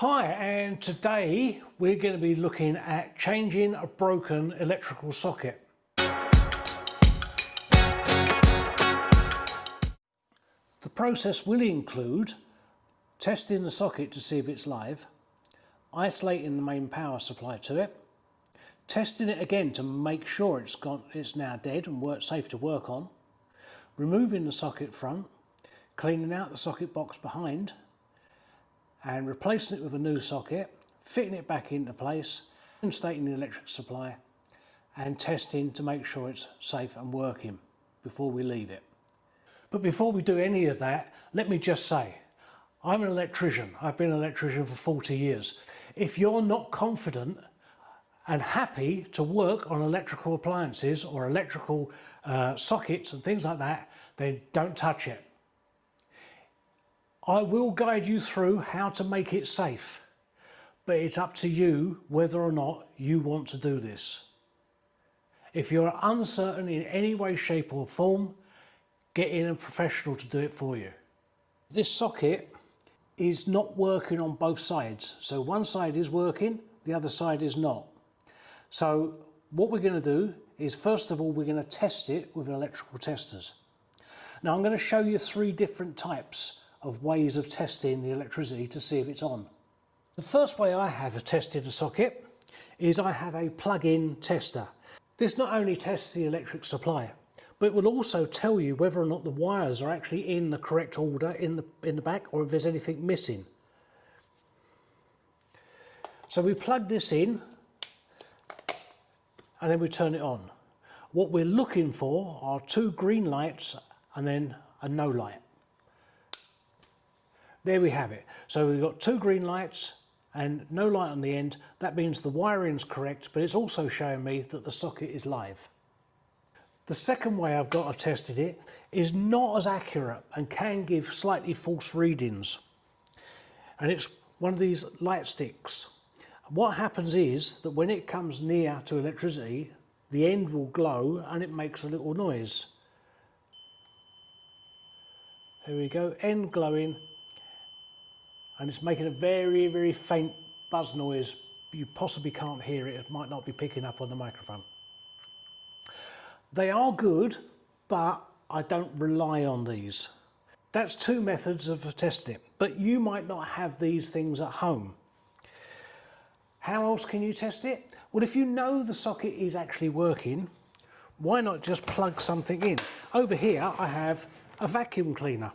Hi, and today we're going to be looking at changing a broken electrical socket. The process will include testing the socket to see if it's live, isolating the main power supply to it, testing it again to make sure it's now dead and safe to work on, removing the socket front, cleaning out the socket box behind, and replacing it with a new socket, fitting it back into place, instating the electric supply, and testing to make sure it's safe and working before we leave it. But before we do any of that, let me just say, I'm an electrician. I've been an electrician for 40 years. If you're not confident and happy to work on electrical appliances or electrical sockets and things like that, then don't touch it. I will guide you through how to make it safe, but it's up to you whether or not you want to do this. If you're uncertain in any way, shape or form, get in a professional to do it for you. This socket is not working on both sides. So one side is working, the other side is not. So what we're going to do is, first of all, we're going to test it with electrical testers. Now I'm going to show you three different types of ways of testing the electricity to see if it's on. The first way I have tested a socket is I have a plug-in tester. This not only tests the electric supply, but it will also tell you whether or not the wires are actually in the correct order in the back, or if there's anything missing. So we plug this in and then we turn it on. What we're looking for are two green lights and then a no light. There we have it. So we've got two green lights and no light on the end. That means the wiring's correct, but it's also showing me that the socket is live. The second way I've tested it is not as accurate and can give slightly false readings. And it's one of these light sticks. What happens is that when it comes near to electricity, the end will glow and it makes a little noise. There we go, end glowing. And it's making a very, very faint buzz noise. You possibly can't hear it. It might not be picking up on the microphone. They are good, but I don't rely on these. That's two methods of testing it, but you might not have these things at home. How else can you test it? Well, if you know the socket is actually working, why not just plug something in? Over here, I have a vacuum cleaner.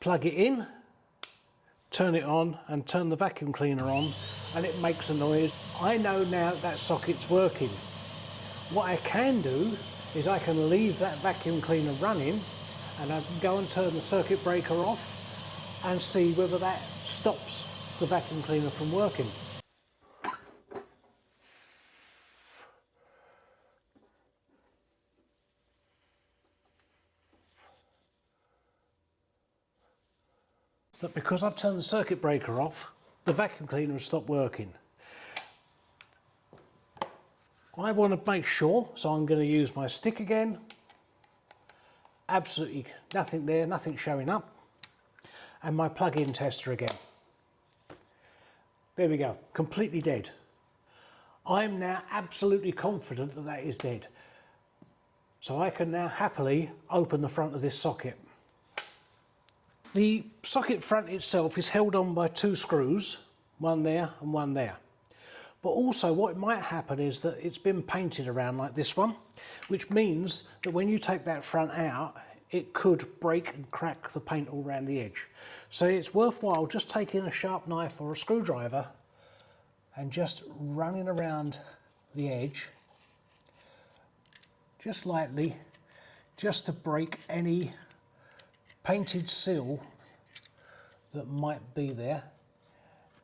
Plug it in, turn it on and turn the vacuum cleaner on, and it makes a noise. I know now that socket's working. What I can do is I can leave that vacuum cleaner running and I can go and turn the circuit breaker off and see whether that stops the vacuum cleaner from working. But because I've turned the circuit breaker off, the vacuum cleaner has stopped working. I want to make sure, so I'm going to use my stick again. Absolutely nothing there, nothing showing up. And my plug-in tester again. There we go, completely dead. I'm now absolutely confident that that is dead. So I can now happily open the front of this socket. The socket front itself is held on by two screws, one there and one there. But also what might happen is that it's been painted around like this one, which means that when you take that front out, it could break and crack the paint all around the edge. So it's worthwhile just taking a sharp knife or a screwdriver and just running around the edge, just lightly, just to break any painted seal that might be there.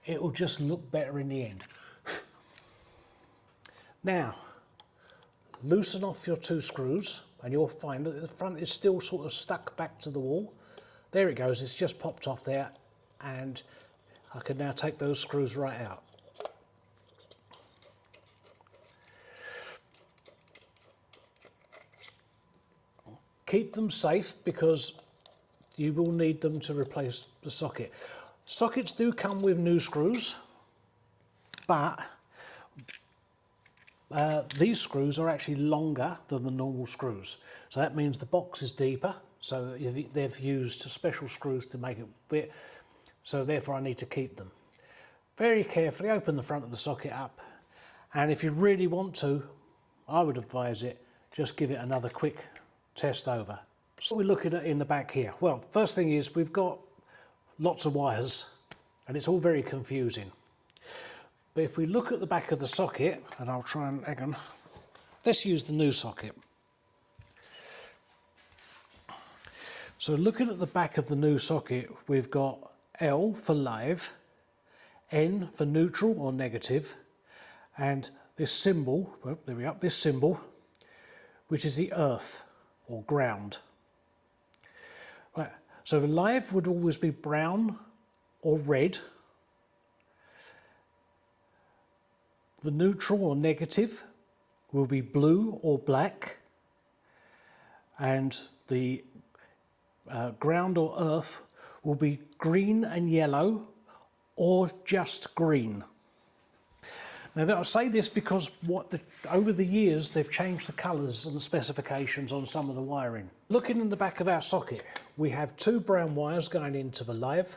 It will just look better in the end. Now, loosen off your two screws and you'll find that the front is still sort of stuck back to the wall. There it goes, it's just popped off there, and I can now take those screws right out. Keep them safe because you will need them to replace the socket. Sockets do come with new screws, but these screws are actually longer than the normal screws. So that means the box is deeper, so they've used special screws to make it fit, so therefore I need to keep them. Very carefully open the front of the socket up, and if you really want to, I would advise it, just give it another quick test over. So what we're looking at in the back here, well, first thing is we've got lots of wires and it's all very confusing. But if we look at the back of the socket, and I'll try and, hang on, let's use the new socket. So looking at the back of the new socket, we've got L for live, N for neutral or negative, and this symbol, well, there we are, this symbol, which is the earth or ground. Right, so the live would always be brown or red. The neutral or negative will be blue or black, and the ground or earth will be green and yellow or just green. Now I say this because over the years they've changed the colours and the specifications on some of the wiring. Looking in the back of our socket, we have 2 brown wires going into the live.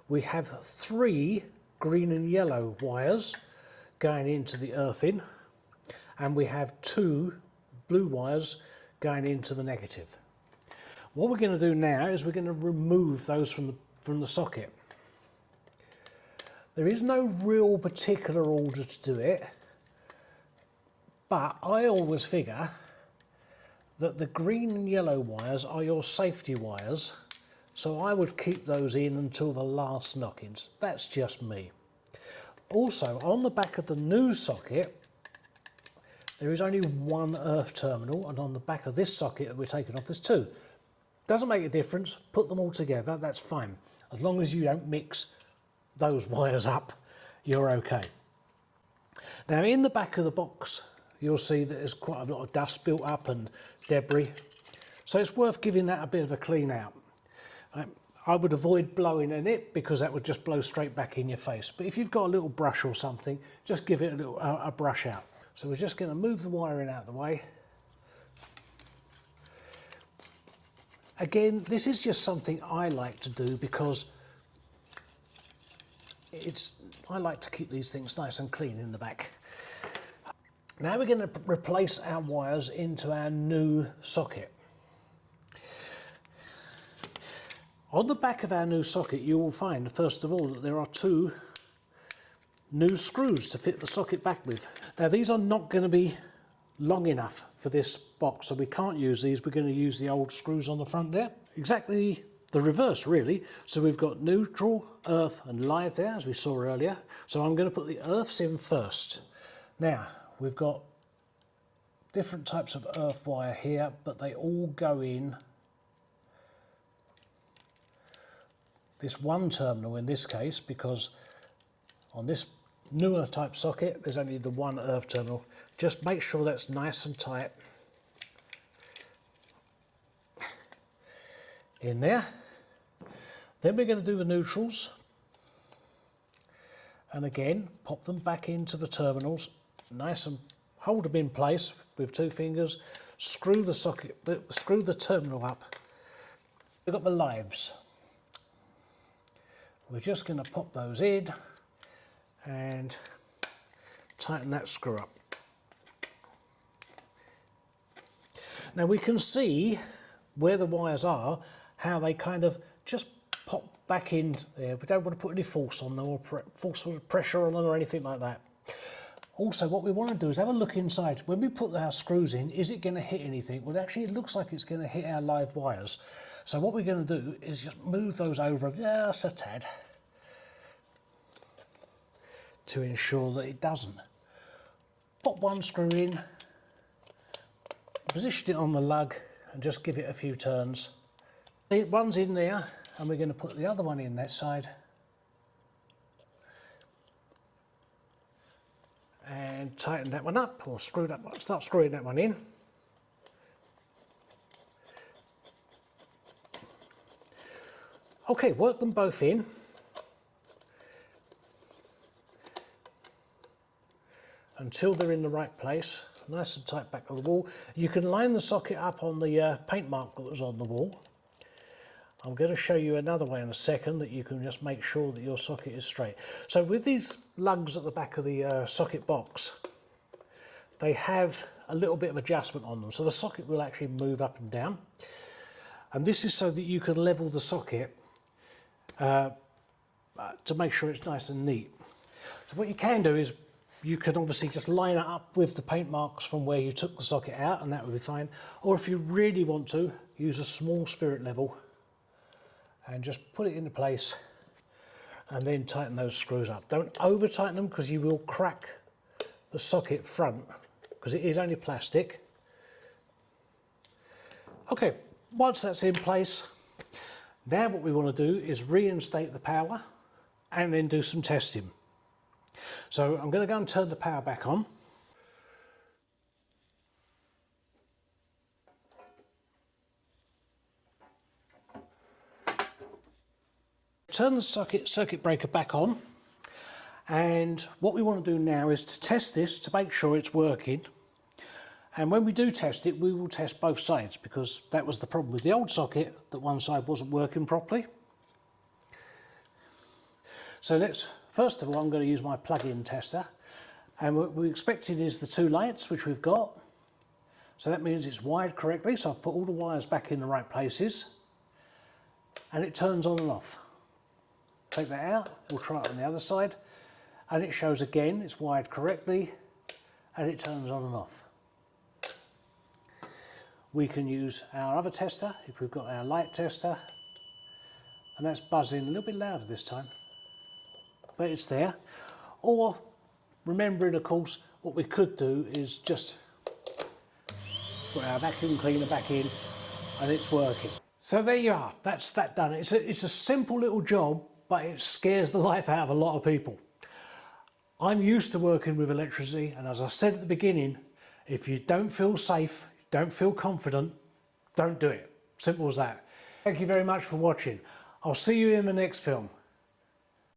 We have 3 green and yellow wires going into the earthing, and we have 2 blue wires going into the negative. What we're going to do now is we're going to remove those from the socket. There is no real particular order to do it, but I always figure that the green and yellow wires are your safety wires, so I would keep those in until the last knockings. That's just me. Also, on the back of the new socket, there is only 1 earth terminal, and on the back of this socket that we're taking off, there's 2. Doesn't make a difference, put them all together, that's fine. As long as you don't mix those wires up, you're okay. Now in the back of the box, you'll see that there's quite a lot of dust built up and debris, so it's worth giving that a bit of a clean out. I would avoid blowing in it because that would just blow straight back in your face. But if you've got a little brush or something, just give it a brush out. So we're just going to move the wiring out of the way. Again, this is just something I like to do because I like to keep these things nice and clean in the back. Now we're going to replace our wires into our new socket. On the back of our new socket, you will find, first of all, that there are 2 new screws to fit the socket back with. Now these are not going to be long enough for this box, so we can't use these. We're going to use the old screws on the front there. Exactly the reverse, really. So we've got neutral, earth and live there, as we saw earlier. So I'm going to put the earths in first. Now, we've got different types of earth wire here, but they all go in this 1 terminal in this case, because on this newer type socket there's only the 1 earth terminal. Just make sure that's nice and tight in there. Then we're going to do the neutrals, and again pop them back into the terminals, nice, and hold them in place with 2 fingers. Screw the socket, screw the terminal up. We've got the lives. We're just going to pop those in and tighten that screw up. Now we can see where the wires are, how they kind of just pop back in there. We don't want to put any force on them or force pressure on them or anything like that. Also, what we want to do is have a look inside. When we put our screws in, is it going to hit anything? Well, actually it looks like it's going to hit our live wires. So what we're going to do is just move those over just a tad to ensure that it doesn't. Pop 1 screw in, position it on the lug and just give it a few turns. One's in there and we're going to put the other one in that side. And tighten that one up, or start screwing that one in. Okay, work them both in. until they're in the right place, nice and tight back of the wall. You can line the socket up on the paint mark that was on the wall. I'm going to show you another way in a second that you can just make sure that your socket is straight. So with these lugs at the back of the socket box, they have a little bit of adjustment on them, so the socket will actually move up and down, and this is so that you can level the socket to make sure it's nice and neat. So what you can do is you can obviously just line it up with the paint marks from where you took the socket out, and that would be fine. Or if you really want to, use a small spirit level and just put it into place and then tighten those screws up. Don't over tighten them because you will crack the socket front, because it is only plastic. Okay, once that's in place, now what we want to do is reinstate the power and then do some testing. So I'm going to go and turn the power back on. Turn the circuit breaker back on, and what we want to do now is to test this to make sure it's working. And when we do test it, we will test both sides, because that was the problem with the old socket, that one side wasn't working properly. So first of all, I'm going to use my plug-in tester, and what we expected is the two lights, which we've got. So that means it's wired correctly, so I've put all the wires back in the right places, and it turns on and off. Take that out, we'll try it on the other side, and it shows again it's wired correctly, and it turns on and off. We can use our other tester if we've got our light tester, and that's buzzing a little bit louder this time, but it's there. Or, remembering of course, what we could do is just put our vacuum cleaner back in and it's working. So there you are, that's that done. It's a simple little job, but it scares the life out of a lot of people. I'm used to working with electricity, and as I said at the beginning, if you don't feel safe, don't feel confident, don't do it. Simple as that. Thank you very much for watching. I'll see you in the next film.